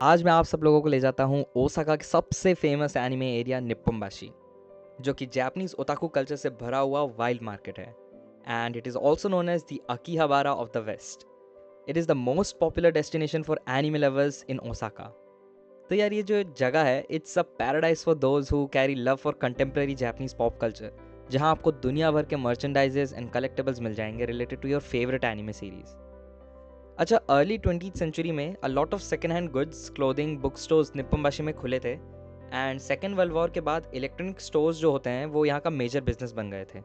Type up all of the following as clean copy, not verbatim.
आज मैं आप सब लोगों को ले जाता हूँ ओसाका के सबसे फेमस एनिमे एरिया निप्पोम्बाशी, जो कि जापानीज ओताकू कल्चर से भरा हुआ वाइल्ड मार्केट है and it is also known as the Akihabara of the west. It is the most popular destination for anime lovers in Osaka. तो यार ये जो जगह है it's a paradise for those who carry love for contemporary Japanese pop culture, जहाँ आपको दुनिया भर के मर्चेंडाइजेस एंड कलेक्टेबल्स मिल जाएंगे related to your favourite anime series. अच्छा, अर्ली 20th सेंचुरी में a lot of second hand goods, clothing, book stores Nipponbashi में खुले थे एंड सेकेंड वर्ल्ड वॉर के बाद इलेक्ट्रॉनिक स्टोर्स जो होते हैं वो यहाँ का मेजर बिजनेस बन गए थे।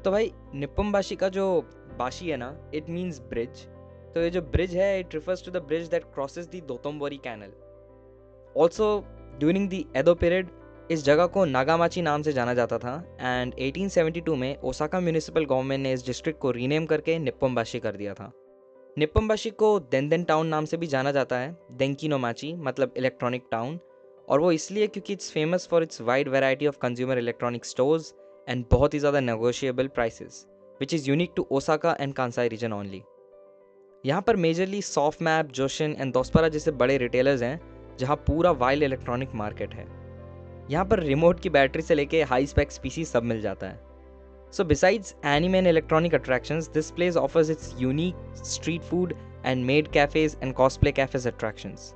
तो भाई निप्पोम्बाशी का जो बाशी है ना, इट मीन्स ब्रिज। तो ये जो ब्रिज है it refers to the bridge that crosses the Dotonbori canal. Also during the Edo period इस जगह को नागामाची नाम से जाना जाता था एंड 1872 में ओसाका म्यूनिसिपल गवर्नमेंट ने इस डिस्ट्रिक्ट को रीनेम करके निप्पोम्बाशी कर दिया था। निप्पोम्बाशी को देंदेन टाउन नाम से भी जाना जाता है, देंकिनोमाची मतलब इलेक्ट्रॉनिक टाउन, और वो इसलिए क्योंकि it's famous for its wide variety of consumer electronic stores and बहुत ही ज़्यादा negotiable prices which is unique to Osaka and Kansai region only. यहाँ पर majorly Sofmap, Joshin and Dospara जैसे बड़े रिटेलर्स हैं जहाँ पूरा वाइल्ड इलेक्ट्रॉनिक मार्केट है। यहाँ पर रिमोट की बैटरी से लेके हाई स्पेक्स पीसी सब मिल जाता है। So besides anime and electronic attractions, this place offers its unique street food and maid cafes and cosplay cafes attractions.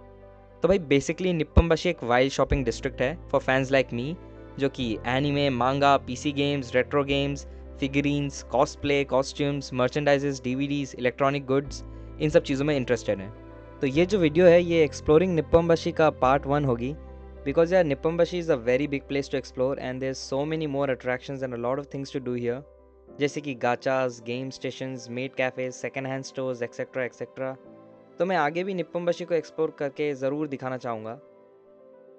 तो भाई बेसिकली निप्पोम्बाशी एक वाइल्ड शॉपिंग डिस्ट्रिक्ट है फॉर फैंस लाइक मी, जो कि anime, manga, PC games, retro games, figurines, cosplay, costumes, merchandises, DVDs, electronic goods, इन सब चीज़ों में इंटरेस्टेड है। तो ये जो वीडियो है ये एक्सप्लोरिंग निप्पोम्बाशी का पार्ट 1 होगी, because yeah, Nippambashi is a very big place to explore and there's so many more attractions and a lot of things to do here, जैसे कि gachas, game stations, maid cafes, second hand stores etcetera etcetera. तो मैं आगे भी निप्पोम्बाशी को explore करके ज़रूर दिखाना चाहूँगा।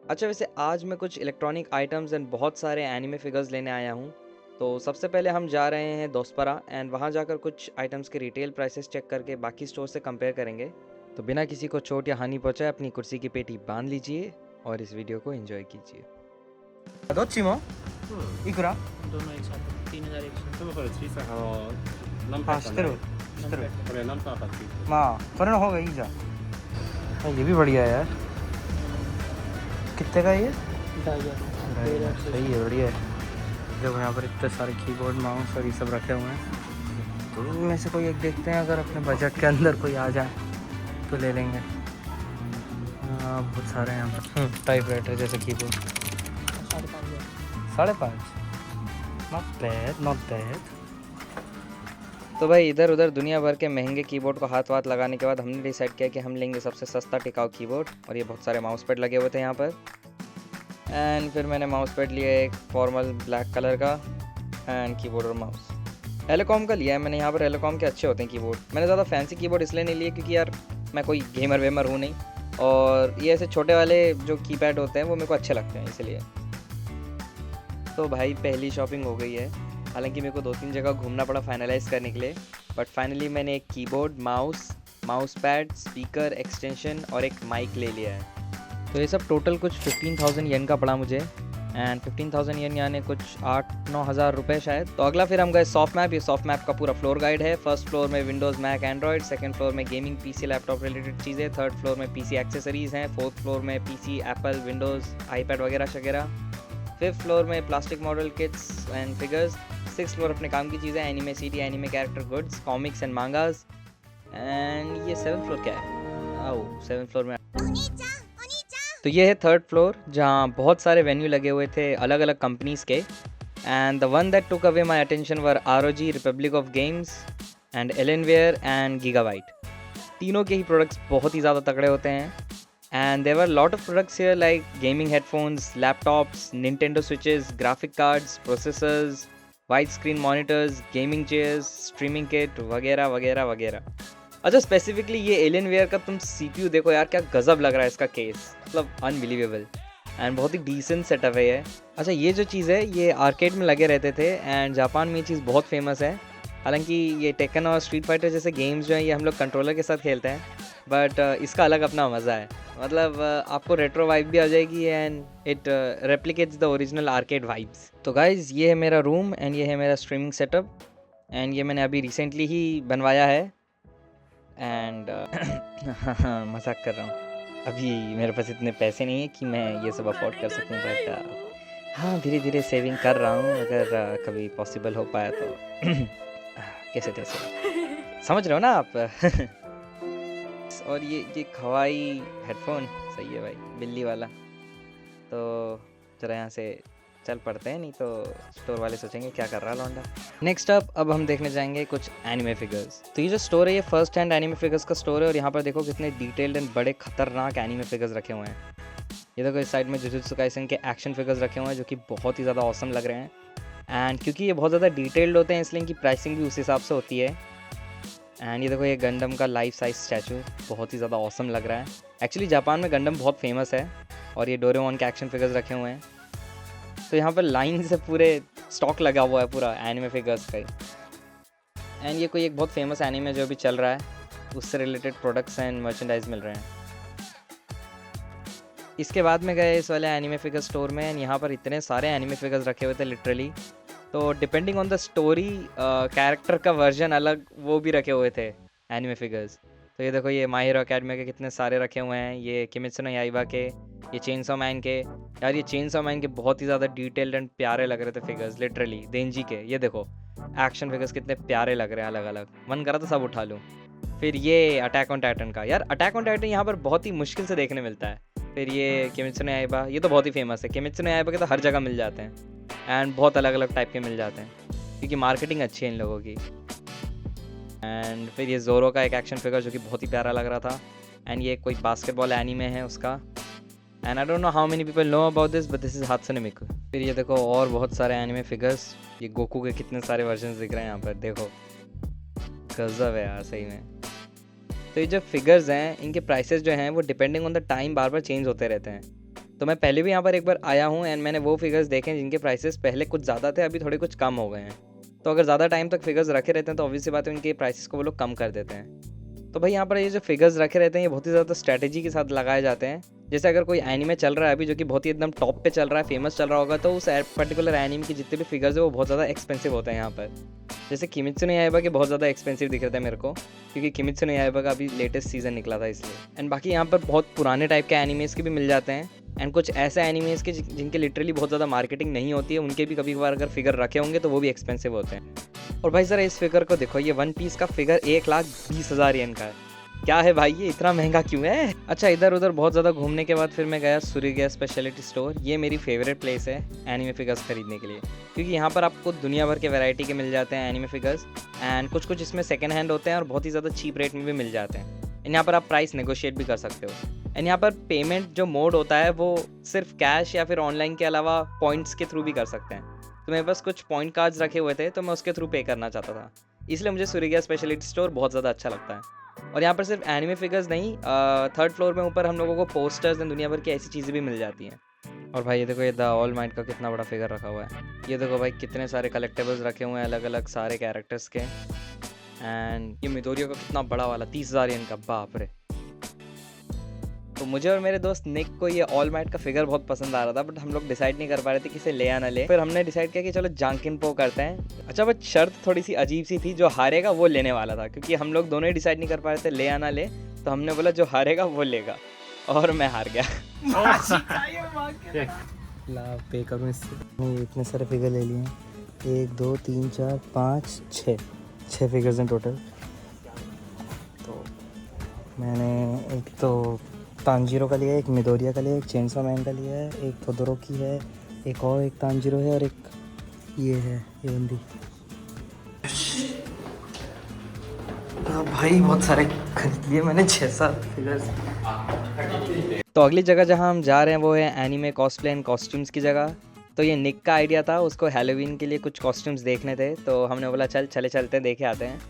अच्छा, वैसे आज मैं कुछ इलेक्ट्रॉनिक आइटम्स एंड बहुत सारे एनिमे फिगर्स लेने आया हूँ। तो सबसे पहले हम जा रहे हैं दोस्परा एंड वहाँ जाकर कुछ आइटम्स के रिटेल प्राइसेस चेक करके बाकी स्टोर से कंपेयर करेंगे। तो बिना किसी को चोट या हानि पहुँचाए अपनी कुर्सी की पेटी बांध लीजिए और इस वीडियो को एंजॉय कीजिए। どっちもいくら？どの1冊3100でもそれ小さい何あ、パーか知ってるない知ってる。これ何パーかっていうとまあそれの方がいいじゃん。ये भी बढ़िया है यार। कितने का है ये? सही है, बढ़िया है। देखो यहाँ पर इतने सारे कीबोर्ड, माउस और ये सब रखे हुए हैं। तो इनमें से कोई एक देखते हैं, अगर अपने बजट के अंदर कोई आ जाए तो ले लेंगे। बहुत सारे हैं यहाँ पर टाइपराइटर जैसे कीबोर्ड। 5.5। Not bad. तो भाई इधर उधर दुनिया भर के महंगे कीबोर्ड को हाथ वाथ लगाने के बाद हमने डिसाइड किया कि हम लेंगे सबसे सस्ता टिकाऊ कीबोर्ड, और ये बहुत सारे माउस पैड लगे हुए थे यहाँ पर। एंड फिर मैंने माउस पैड लिया एक फॉर्मल ब्लैक कलर का एंड कीबोर्ड और माउस एलोकॉम का लिया है मैंने। यहाँ पर एलोकॉम के अच्छे होते हैं कीबोर्ड। मैंने ज़्यादा फैंसी कीबोर्ड इसलिए नहीं लिए क्योंकि यार मैं कोई गेमर वेमर हूँ नहीं, और ये ऐसे छोटे वाले जो कीपैड होते हैं वो मेरे को अच्छे लगते हैं इसलिए। तो भाई पहली शॉपिंग हो गई है। हालांकि मेरे को 2-3 जगह घूमना पड़ा फाइनलाइज़ करने के लिए, बट फाइनली मैंने एक keyboard, mouse pad, speaker, extension और एक माइक ले लिया है। तो ये सब टोटल कुछ 15,000 येन का पड़ा मुझे, एंड 15,000 येन यानी कुछ 8-9 हज़ार रुपये शायद। तो अगला फिर हम गए सॉफ्ट मैप। ये सॉफ्ट मैप का पूरा फ्लोर गाइड है। फर्स्ट फ्लोर में Windows, Mac, Android. Second floor में गेमिंग पीसी, लैपटॉप रिलेटेड चीज़ें। थर्ड फ्लोर में पीसी एक्सेसरीज़ हैं। फोर्थ फ्लोर में पीसी, एप्पल, विंडोज़, आईपैड वगैरह शगैरह। फिफ्थ फ्लोर में plastic model kits and figures. Six floor अपने काम की चीज़ें, anime CD, anime character goods, comics and mangas. And ये 7th फ्लोर क्या है? ओह, 7th फ्लोर में तो ये है थर्ड फ्लोर, जहाँ बहुत सारे वेन्यू लगे हुए थे अलग अलग कंपनीज़ के। And the one that took away my attention were ROG, republic of games and Alienware and Gigabyte. तीनों के ही प्रोडक्ट्स बहुत ही ज़्यादा तगड़े होते हैं। And there were lot of products here like gaming headphones, laptops, Nintendo switches, graphic cards, processors, wide screen monitors, gaming chairs, streaming kit वगैरह वगैरह वगैरह। अच्छा, स्पेसिफिकली ये एलियनवेयर का तुम CPU देखो यार, क्या गज़ब लग रहा है इसका केस, मतलब अनबिलीवेबल एंड बहुत ही डिसेंट सेटअप है ये। अच्छा, ये जो चीज़ है ये आर्केड में लगे रहते थे एंड जापान में ये चीज़ बहुत फेमस है। हालांकि ये टेकन और स्ट्रीट फाइटर जैसे गेम्स जो हैं ये हम लोग कंट्रोलर के साथ खेलते हैं, बट इसका अलग अपना मज़ा है। मतलब आपको रेट्रो वाइब भी आ जाएगी and it replicates the original arcade vibes. तो गाइज़ ये है मेरा रूम एंड ये है मेरा स्ट्रीमिंग सेटअप, एंड ये मैंने अभी रिसेंटली ही बनवाया है एंड मजाक कर रहा हूँ। अभी मेरे पास इतने पैसे नहीं है कि मैं ये सब अफोर्ड कर सकूं, बट हाँ, धीरे धीरे सेविंग कर रहा हूँ। अगर कभी पॉसिबल हो पाया तो कैसे तैसे, समझ रहे हो ना आप। और ये हवाई हेडफोन सही है भाई, बिल्ली वाला। तो जरा यहाँ से चल पड़ते हैं, नहीं तो स्टोर वाले सोचेंगे क्या कर रहा लौंडा। नेक्स्ट अप अब हम देखने जाएंगे कुछ एनिमे फिगर्स। तो ये जो स्टोर है ये फर्स्ट हैंड एनिमे फिगर्स का स्टोर है, और यहाँ पर देखो कितने डिटेल्ड एंड बड़े खतरनाक एनिमे फिगर्स रखे हुए हैं। ये देखो इस साइड में जुजुत्सु काइसेन के एक्शन फिगर्स रखे हुए हैं जो कि बहुत ही ज़्यादा ऑसम लग रहे हैं। एंड क्योंकि ये बहुत ज़्यादा डिटेल्ड होते हैं इसलिए इनकी प्राइसिंग भी उस हिसाब से होती है। एंड ये देखो ये गंडम का लाइफ साइज स्टैचू बहुत ही ज़्यादा ऑसम लग रहा है। एक्चुअली जापान में गंडम बहुत फेमस है, और ये डोरेमोन के एक्शन फिगर्स रखे हुए हैं। तो यहाँ पर लाइन से पूरे स्टॉक लगा हुआ है पूरा एनिमे फिगर्स का। एंड ये कोई एक बहुत फेमस एनिमे जो अभी चल रहा है, उससे रिलेटेड प्रोडक्ट्स एंड मर्चेंडाइज मिल रहे हैं। इसके बाद में गए इस वाले एनिमे फिगर स्टोर में, एंड यहाँ पर इतने सारे एनिमे फिगर्स रखे हुए थे लिटरली। तो depending on the story character का वर्जन अलग वो भी रखे हुए थे एनिमे फिगर्स। तो ये देखो ये माय हीरो अकेडमी के कितने सारे रखे हुए हैं, ये किमित्सु नो याइबा के, ये चेनसॉ मैन के। यार ये चेनसॉ मैन के बहुत ही ज़्यादा डिटेल्ड एंड प्यारे लग रहे थे फिगर्स लिटरली। देंजी के ये देखो एक्शन फिगर्स कितने प्यारे लग रहे हैं अलग अलग, मन करा तो सब उठा लूँ। फिर ये अटैक ऑन टाइटन का, यार अटैक ऑन टाइटन यहाँ पर बहुत ही मुश्किल से देखने मिलता है। फिर ये किमित्सु नो याइबा, ये तो बहुत ही फेमस है। किमित्सु नो याइबा के तो हर जगह मिल जाते हैं, एंड बहुत अलग अलग टाइप के मिल जाते हैं क्योंकि मार्केटिंग अच्छी है इन लोगों की। एंड फिर ये जोरो का एक एक्शन फिगर जो कि बहुत ही प्यारा लग रहा था। एंड ये कोई बास्केटबॉल एनीमे है उसका। And I don't know how many people know about this, but this is Hatsune Miku. फिर ये देखो और बहुत सारे एनीमे फिगर्स, ये गोकू के कितने सारे वर्जन्स दिख रहे हैं यहाँ पर, देखो गजब है यार सही में। तो ये जो फिगर्स हैं इनके प्राइसेस जो हैं वो depending on the time bar bar change होते रहते हैं। तो मैं पहले भी यहाँ पर एक बार आया हूँ एंड मैंने वो फिगर्स देखे जिनके प्राइसेस पहले कुछ ज़्यादा थे, अभी थोड़े कुछ कम हो गए हैं। तो अगर ज़्यादा टाइम तक फिगर्स रखे रहते हैं तो ऑब्वियस सी बात है उनके प्राइसेस को वो लोग कम कर देते हैं। तो भाई यहाँ पर ये जो फिगर्स रखे रहते हैं ये बहुत ही ज़्यादा स्ट्रैटेजी के साथ लगाए जाते हैं। जैसे अगर कोई एनीमे चल रहा है अभी जो कि बहुत ही एकदम टॉप पे चल रहा है, फेमस चल रहा होगा, तो उस पर्टिकुलर एनीमे के जितने भी फिगर्स है वो बहुत ज़्यादा एक्सपेंसिव होते हैं यहाँ पर। जैसे किमित्सु नो याइबा के बहुत ज़्यादा एक्सपेंसिव दिख रहे थे मेरे को, क्योंकि किमित्सु नो याइबा का अभी लेटेस्ट सीज़न निकला था इसलिए। एंड बाकी यहाँ पर बहुत पुराने टाइप के एनीमेस के भी मिल जाते हैं, एंड कुछ ऐसे एनीमेस के जिनके लिटरली बहुत ज़्यादा मार्केटिंग नहीं होती है, उनके भी कभी कभार अगर फिगर रखे होंगे तो वो भी एक्सपेंसिव होते हैं। और भाई ज़रा इस फिगर को देखो, ये वन पीस का फिगर 1,20,000 येन का है। क्या है भाई ये इतना महंगा क्यों है? अच्छा इधर उधर बहुत ज़्यादा घूमने के बाद फिर मैं गया सुरिगा स्पेशलिटी स्टोर। ये मेरी फेवरेट प्लेस है एनीमे फिगर्स खरीदने के लिए, क्योंकि यहाँ पर आपको दुनिया भर के वैरायटी के मिल जाते हैं एनीमे फिगर्स, एंड कुछ कुछ इसमें सेकंड हैंड होते हैं और बहुत ही ज़्यादा चीप रेट में भी मिल जाते हैं। एंड यहाँ पर आप प्राइस नेगोशिएट भी कर सकते हो। एंड यहाँ पर पेमेंट जो मोड होता है वो सिर्फ कैश या फिर ऑनलाइन के अलावा पॉइंट्स के थ्रू भी कर सकते हैं। तो मेरे पास कुछ पॉइंट कार्ड्स रखे हुए थे तो मैं उसके थ्रू पे करना चाहता था, इसलिए मुझे सुरिगा स्पेशलिटी स्टोर बहुत ज़्यादा अच्छा लगता है। और यहाँ पर सिर्फ एनिमे फिगर्स नहीं, थर्ड फ्लोर में ऊपर हम लोगों को पोस्टर्स एंड दुनिया भर की ऐसी चीज़ें भी मिल जाती हैं। और भाई ये देखो ये द ऑल माइट का कितना बड़ा फिगर रखा हुआ है। ये देखो भाई कितने सारे कलेक्टेबल्स रखे हुए हैं अलग अलग सारे कैरेक्टर्स के। एंड ये मिडोरियो का कितना बड़ा वाला 30,000 येन का, बाप रे। तो मुझे और मेरे दोस्त निक को ये ऑल माइट का फिगर बहुत पसंद आ रहा था, बट हम लोग डिसाइड नहीं कर पा रहे थे कि इसे ले या ना ले। फिर हमने डिसाइड किया कि चलो जांकिन पो करते हैं। अच्छा बट शर्त थोड़ी सी अजीब सी थी, जो हारेगा वो लेने वाला था, क्योंकि हम लोग दोनों ही डिसाइड नहीं कर पा रहे थे ले या ना ले। तो हमने बोला जो हारेगा वो लेगा, और मैं हार गया। ला पे करूँ इससे। मैं इतने सारे फिगर ले लिए, 1 2 3 4 5 6 फिगर्स हैं टोटल। तो मैंने एक तो तांजीरो का लिया है, एक मिडोरिया का लिया है, एक चेनसॉ मैन का लिया है, एक तोदोरोकी है, एक और एक तांजीरो है, और एक ये है ये बंदी। भाई बहुत सारे खरीद लिए मैंने, 6-7 फिगर्स। तो अगली जगह जहाँ हम जा रहे हैं वो है एनीमे कॉस्प्ले एंड कॉस्ट्यूम्स की जगह। तो ये निक का आइडिया था, उसको हैलोवीन के लिए कुछ कॉस्ट्यूम्स देखने थे, तो हमने बोला चलते हैं देखे आते हैं।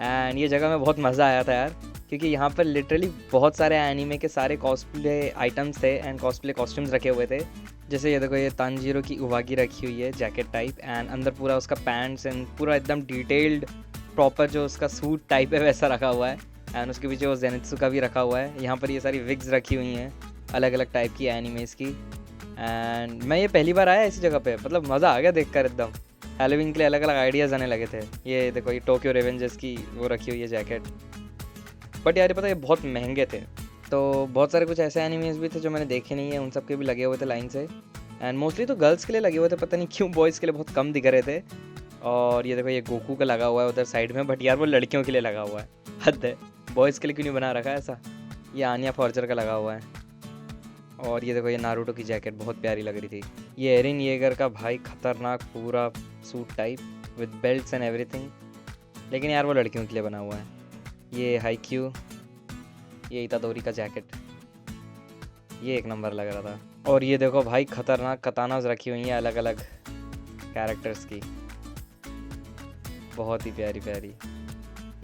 एंड ये जगह में बहुत मज़ा आया था यार, क्योंकि यहाँ पर लिटरली बहुत सारे एनीमे के सारे कॉस्प्ले आइटम्स थे एंड कॉस्प्ले कॉस्ट्यूम्स रखे हुए थे। जैसे ये देखो ये तांजीरो की उवागी रखी हुई है जैकेट टाइप, एंड अंदर पूरा उसका पैंट्स एंड पूरा एकदम डिटेल्ड प्रॉपर जो उसका सूट टाइप है वैसा रखा हुआ है। एंड उसके पीछे वो जेनित्सु का भी रखा हुआ है। यहाँ पर ये सारी विग्स रखी हुई हैं अलग अलग टाइप की एनीमेस की। एंड मैं ये पहली बार आया इसी जगह पे, मतलब मज़ा आ गया देखकर एकदम। हैलोवीन के लिए अलग अलग आइडियाज़ आने लगे थे। ये देखो ये टोक्यो रेवेंजर्स की वो रखी हुई है जैकेट, बट यार पता है ये बहुत महंगे थे। तो बहुत सारे कुछ ऐसे एनिमेज भी थे जो मैंने देखे नहीं है, उन सब के भी लगे हुए थे लाइन से। एंड मोस्टली तो गर्ल्स के लिए लगे हुए थे, पता नहीं क्यों बॉयज़ के लिए बहुत कम दिख रहे थे। और ये देखो ये गोकू का लगा हुआ है उधर साइड में, बट यार वो लड़कियों के लिए लगा हुआ है, हद है। बॉयज़ के लिए क्यों नहीं बना रखा है ऐसा। ये आनिया फॉर्जर का लगा हुआ है। और ये देखो ये नारुतो की जैकेट बहुत प्यारी लग रही थी। ये एरिन येगर का भाई खतरनाक पूरा suit type with belts and everything, लेकिन यार वो लड़कियों के लिए बना हुआ है। ये हाईक्यू, ये इतादोरी का जैकेट, ये एक नंबर लग रहा था। और ये देखो भाई खतरनाक कतानाज रखी हुई हैं अलग अलग कैरेक्टर्स की, बहुत ही प्यारी प्यारी।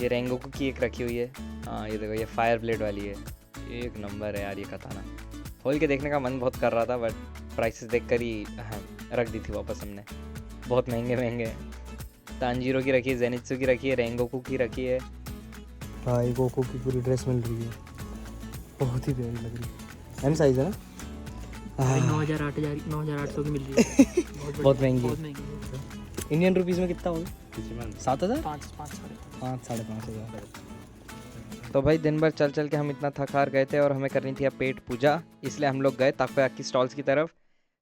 ये रेंगोकू की एक रखी हुई है। हाँ ये देखो ये फायर ब्लेड वाली है, एक नंबर है यार ये कताना। खोल के देखने का मन बहुत कर रहा था, बट प्राइसेस देख कर ही रख दी थी वापस हमने, बहुत महंगे महंगे हैं। तांजीरो की रखी है, जेनित्सु की रखी है, रेंगोकू की रखी है। भाई गोकू की पूरी ड्रेस मिल रही है, बहुत ही प्यारी लग रही है। एम साइज है ना? भाई 9,800 की मिल रही है। बहुत महंगी बहुत है। महंगी है। इंडियन रुपीज़ में कितना होगा? 7,000? 5-5.5 तो भाई दिन भर चल चल के हम इतना थक हार गए थे और हमें करनी थी अब पेट पूजा, इसलिए हम लोग गए ताकोयाकी स्टॉल्स की तरफ।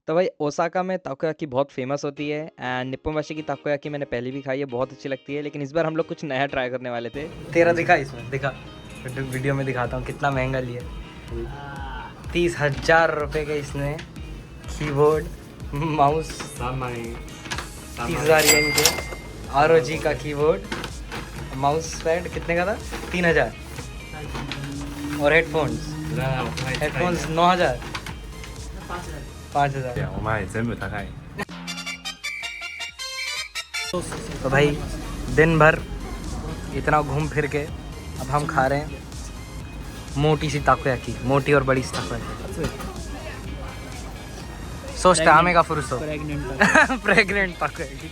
तो भाई ओसाका में ताकोयाकी बहुत फेमस होती है, एंड निप्पोनबाशी की ताकोयाकी मैंने पहले भी खाई है, बहुत अच्छी लगती है। लेकिन इस बार हम लोग कुछ नया ट्राई करने वाले थे। तेरा दिखा इसमें, दिखा वीडियो में दिखाता हूँ कितना महंगा लिया। 30,000 रुपये के इसने कीबोर्ड माउस, 30,000 येन के ROG का कीबोर्ड माउस पैड कितने का था? 3,000। और हेडफोन्स 9,000, 5,000। お前全部高い。 तो भाई दिन भर इतना घूम फिर के अब हम खा रहे हैं मोटी सी ताकोयाकी, मोटी और बड़ी सी ताकोयाकी। सोचते आमे का फुरुसो प्रेग्नेंट ताकोयाकी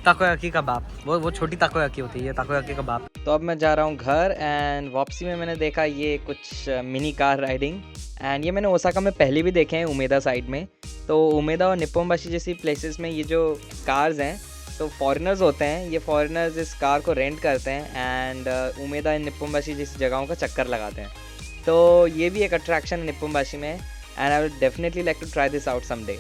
ताकोयाकी का बाप, वो छोटी ताकोयाकी होती है, ताकोयाकी का बाप। तो अब मैं जा रहा हूँ घर, एंड वापसी में मैंने देखा ये कुछ मिनी कार राइडिंग, एंड ये मैंने ओसाका में पहले भी देखे हैं उमेदा साइड में। तो उमेदा और निप्पोनबाशी जैसी प्लेसेस में ये जो कार्स हैं तो फॉरेनर्स होते हैं, ये फॉरेनर्स इस कार को रेंट करते हैं एंड उमेदा एंड निप्पोनबाशी जैसी जगहों का चक्कर लगाते हैं। तो ये भी एक अट्रैक्शन है निप्पोनबाशी में, and I will definitely like to try this out someday.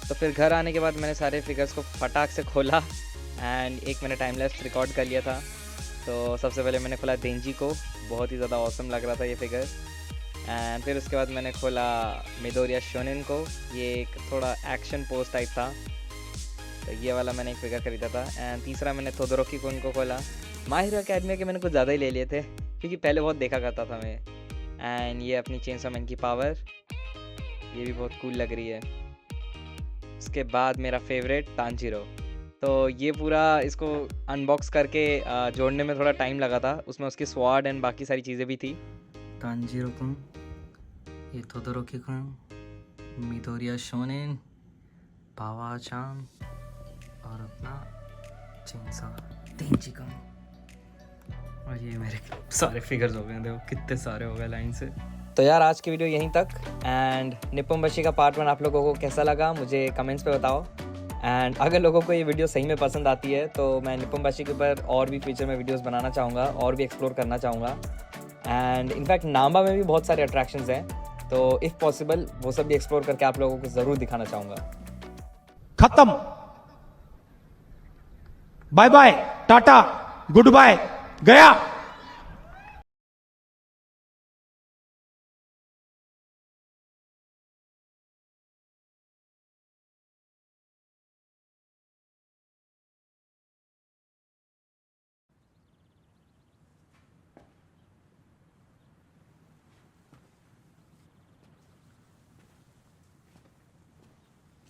तो फिर घर आने के बाद मैंने सारे फिगर्स को फटाक से खोला एंड एक मैंने टाइम लैप्स रिकॉर्ड कर लिया था। तो सबसे पहले मैंने खोला देंजी को, बहुत ही ज़्यादा ऑसम लग रहा था ये फिगर। एंड फिर उसके बाद मैंने खोला मिडोरिया शोनिन को, ये एक थोड़ा एक्शन पोज टाइप था, तो ये वाला मैंने एक फिगर खरीदा था। एंड तीसरा मैंने तोदोरोकी कुन को खोला। माय हीरो अकेडमी के मैंने कुछ ज़्यादा ही ले लिए थे क्योंकि पहले बहुत देखा करता था मैं। एंड ये अपनी चेनसॉ मैन की पावर, ये भी बहुत कूल लग रही है। उसके बाद मेरा फेवरेट तांजीरो, तो ये पूरा इसको अनबॉक्स करके जोड़ने में थोड़ा टाइम लगा था, उसमें उसकी स्वाड एंड बाकी सारी चीज़ें भी थी। तांजीरो कुन, ये तोदोरोकी कुन, मिडोरिया शोनिन, पावा-चान और अपना चेनसॉ देंजी कुन। और ये मेरे सारे फिगर्स हो गए, देखो कितने सारे हो गए लाइन से। तो यार आज की वीडियो यहीं तक, एंड निप्पोनबाशी का पार्ट 1 आप लोगों को कैसा लगा मुझे कमेंट्स पे बताओ। एंड अगर लोगों को ये वीडियो सही में पसंद आती है तो मैं निप्पोनबाशी के ऊपर और भी फ्यूचर में वीडियोस बनाना चाहूँगा और भी एक्सप्लोर करना चाहूँगा। एंड इनफैक्ट नाम्बा में भी बहुत सारे अट्रैक्शंस हैं, तो इफ़ पॉसिबल वो सब भी एक्सप्लोर करके आप लोगों को ज़रूर दिखाना चाहूँगा। खत्म, bye bye, tata, goodbye, गया।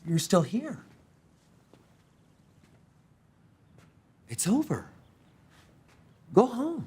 You're still here. It's over. Go home.